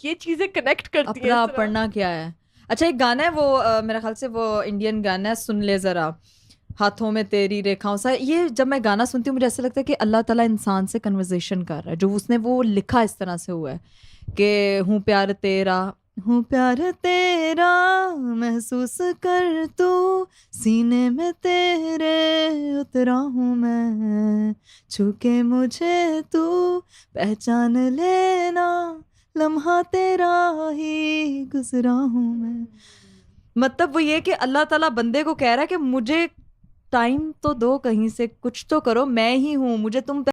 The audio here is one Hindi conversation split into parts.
ये चीजें कनेक्ट करती हैं अपना इस तरह। पढ़ना क्या है। अच्छा एक गाना है वो मेरे ख्याल से वो इंडियन गाना है, सुन ले जरा, हाथों में तेरी रेखाओं सा। ये जब मैं गाना सुनती हूँ मुझे ऐसा लगता है कि अल्लाह ताला इंसान से कन्वर्सेशन कर रहा है, जो उसने वो लिखा इस तरह से हुआ है कि हूँ प्यार तेरा, हूँ प्यार तेरा, महसूस कर तू, सीने में तेरे उतरा हूँ मैं, छू के मुझे तू पहचान लेना, लम्हा तेरा ही गुजरा हूँ मैं। मतलब वो ये कि अल्लाह ताला बंदे को कह रहा है कि मुझे टाइम तो दो, कहीं से कुछ तो करो, मैं ही हूं, मुझे तुम।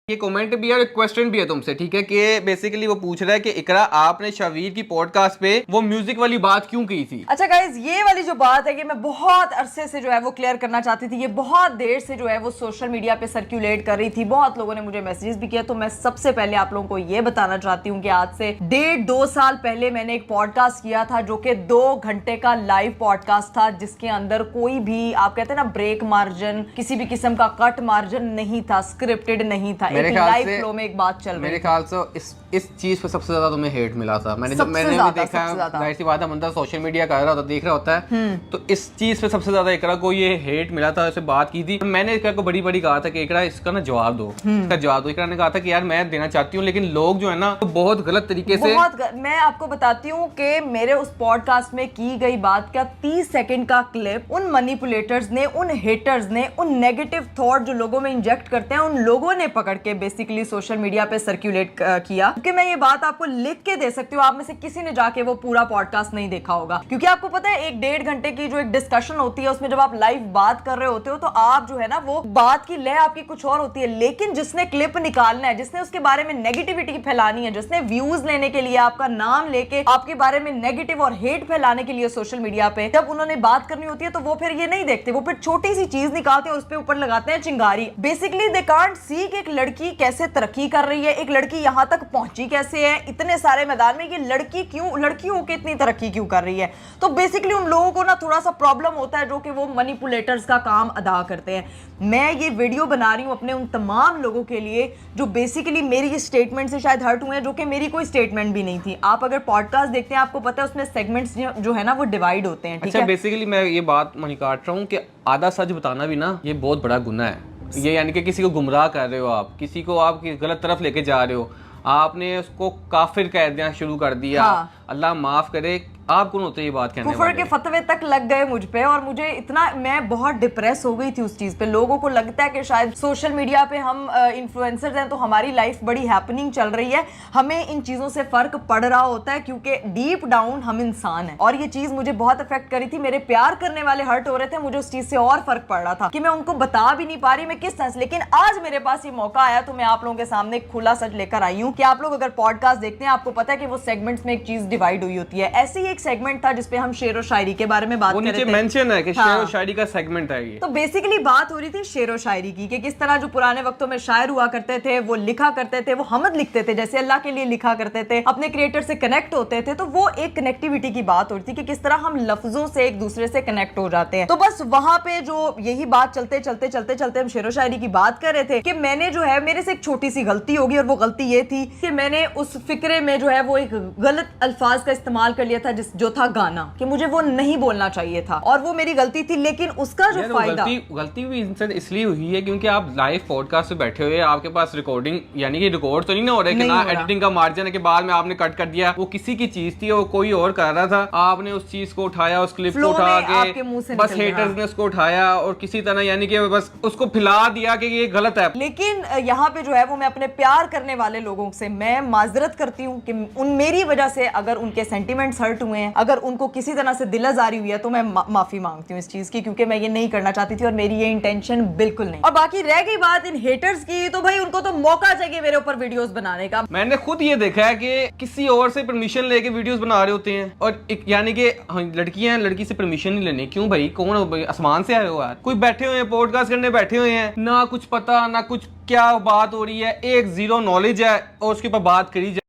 ये कमेंट भी है और क्वेश्चन भी है तुमसे, ठीक है, कि बेसिकली वो पूछ रहा है कि इकरा आपने शावीर की पॉडकास्ट पे वो म्यूजिक वाली बात क्यों की थी। अच्छा गाइज, ये वाली जो बात है कि मैं बहुत अरसे से जो है वो क्लियर करना चाहती थी, ये बहुत देर से जो है वो सोशल मीडिया पे सर्कुलेट कर रही थी, बहुत लोगों ने मुझे मैसेजेस भी किया। तो मैं सबसे पहले आप लोगों को ये बताना चाहती हूँ कि आज से 1.5-2 साल पहले मैंने एक पॉडकास्ट किया था जो कि 2 घंटे का लाइव पॉडकास्ट था, जिसके अंदर कोई भी आप कहते हैं ना ब्रेक मार्जिन, किसी भी किस्म का कट मार्जिन नहीं था, स्क्रिप्टेड नहीं था, एक लाइव फ्लो में एक बात चल रही मेरे थी। ख्याल से इस चीज पे सबसे ज्यादा तुम्हें हेट मिला था। मैंने भी देखा, जाहिर सी बात है, बंदा सोशल मीडिया कर रहा होता, देख रहा होता है, तो इस चीज पे सबसे ज्यादा इकरा को ये हेट मिला था। उससे बात की थी, मैंने इकरा को बड़ी बड़ी कहा था कि इकरा इसका ना जवाब दो, इसका जवाब दो। इकरा ने कहा था कि यार मैं देना चाहती हूँ, लेकिन लोग जो है ना वो बहुत गलत तरीके से मैं आपको बताती हूँ कि मेरे उस पॉडकास्ट में की गई बात का 30 सेकंड का क्लिप उन मैनिपुलेटर्स ने, उन हेटर्स ने, उन नेगेटिव थॉट जो लोगों में इंजेक्ट करते हैं, उन लोगों ने पकड़ के बेसिकली सोशल मीडिया पे सर्कुलेट किया। क्योंकि मैं ये बात आपको लिख के दे सकती हूँ, आप में से किसी ने जाके वो पूरा पॉडकास्ट नहीं देखा होगा, क्योंकि आपको पता है 1-1.5 घंटे की जो एक डिस्कशन होती है उसमें जब आप लाइव बात कर रहे होते हो तो आप जो है ना वो बात की लय आपकी कुछ और होती है, लेकिन जिसने क्लिप निकालना है, जिसने उसके बारे में नेगेटिविटी फैलानी है, जिसने व्यूज लेने के लिए आपका नाम लेके आपके बारे में नेगेटिव और हेट फैलाने के लिए सोशल मीडिया पे जब उन्होंने बात करनी होती है तो वो फिर ये नहीं देखते, वो फिर छोटी सी चीज निकालते हैं, उस पे ऊपर लगाते हैं चिंगारी। बेसिकली दे कांट सी कि एक लड़की कैसे तरक्की कर रही है, एक लड़की यहां तक पहुंची कैसे है इतने सारे मैदान में, ये लड़की क्यों, लड़की होकर इतनी तरक्की क्यों कर रही है। तो बेसिकली उन लोगों को ना थोड़ा सा प्रॉब्लम होता है जो कि वो मैनिपुलेटर्स का काम अदा करते हैं। मैं ये वीडियो बना रही हूं अपने उन तमाम लोगों के लिए जो बेसिकली मेरी स्टेटमेंट से शायद हर्ट हुए हैं, जो कि मेरी कोई स्टेटमेंट भी नहीं थी। आप अगर पॉडकास्ट देखते हैं आपको पता है उसमें सेगमेंट्स जो है ना वो डिवाइड होते हैं, ठीक है। बेसिकली मैं ये बात मनी काट रहा हूँ कि आधा सच बताना भी ना ये बहुत बड़ा गुनाह है। ये यानी कि किसी को गुमराह कर रहे हो आप, किसी को आप गलत तरफ लेके जा रहे हो, आपने उसको काफिर कह देना शुरू कर दिया। हाँ। अल्लाह माफ करे, आप कौन होते ये बात कहने वाले? के फतवे तक लग गए मुझ पे और मुझे इतना, मैं बहुत डिप्रेस हो गई थी उस चीज पे। लोगों को लगता है कि शायद सोशल मीडिया पे हम इन्फ्लुएंसर्स हैं तो हमारी लाइफ बड़ी हैपनिंग चल रही है, हमें इन चीजों से फर्क पड़ रहा होता है क्योंकि डीप डाउन हम इंसान हैं। और ये चीज मुझे बहुत अफेक्ट करी थी, मेरे प्यार करने वाले हर्ट हो रहे थे, मुझे उस चीज से और फर्क पड़ रहा था कि मैं उनको बता भी नहीं पा रही मैं किस तरह से। लेकिन आज मेरे पास ये मौका आया तो मैं आप लोगों के सामने खुला सच लेकर आई हूँ कि आप लोग अगर पॉडकास्ट देखते हैं आपको पता है कि वो सेगमेंट्स में एक चीज डिवाइड हुई होती है। ऐसे ही एक सेगमेंट था जिसपे हम शेर और शायरी के बारे में बात कर रहे थे, मेंशन है कि शेर और शायरी का सेगमेंट है ये। तो बेसिकली बात हो रही थी शेर और शायरी की कि किस तरह जो पुराने वक्तों में शायर हुआ करते थे वो लिखा करते थे, वो हमद लिखते थे जैसे अल्लाह के लिए लिखा करते थे, अपने क्रिएटर से कनेक्ट होते थे। तो वो एक कनेक्टिविटी की बात हो रही थी कि किस तरह हम लफ्जों से एक दूसरे से कनेक्ट हो जाते हैं। तो बस वहां पे जो यही बात चलते चलते चलते चलते हम शेर और शायरी की बात कर रहे थे कि मैंने जो है मेरे से एक छोटी सी गलती होगी और वो गलती ये थी कि मैंने उस फिक्रे में जो है वो एक गलत अल्फाज का इस्तेमाल कर लिया था जो था गाना, कि मुझे वो नहीं बोलना चाहिए था और वो मेरी गलती थी। लेकिन उसका जो फायदा, गलती भी इसलिए हुई है क्योंकि आप लाइव पॉडकास्ट पे बैठे हुए, आपके पास रिकॉर्डिंग यानी कि रिकॉर्ड तो नहीं ना हो रहा है कि ना एडिटिंग का मार्जिन है कि बाद में आपने कट कर दिया, वो किसी की चीज थी, वो कोई और कर रहा था, आपने उस चीज को उठाया, उस क्लिप को उठा के बस हेटर्स ने उसको उठाया और किसी तरह यानी कि बस उसको फैला दिया कि ये गलत है। लेकिन यहाँ पे जो है वो मैं अपने प्यार करने वाले लोगों से मैं माजरत करती हूँ कि उन मेरी वजह से अगर उनके सेंटिमेंट्स हर्ट हुए हैं, अगर उनको किसी तरह से दिलाजारी हुई है तो मैं माफी मांगती हूँ इस चीज की, क्योंकि मैं ये नहीं करना चाहती थी और मेरी ये इंटेंशन बिल्कुल नहीं। और बाकी रह गई बात इन हेटर्स की, तो भाई उनको तो मौका चाहिए मेरे ऊपर वीडियोस बनाने का। मैंने खुद ये देखा है कि किसी और से परमिशन लेके वीडियोस बना रहे होते हैं और यानी कि लड़कियां लड़की से परमिशन नहीं लेनी। क्यों भाई, कौन आसमान से आए हो यार? कोई बैठे हुए हैं पॉडकास्ट करने बैठे हुए हैं, ना कुछ पता ना कुछ क्या बात हो रही है, एक जीरो नॉलेज है और उसके ऊपर बात करी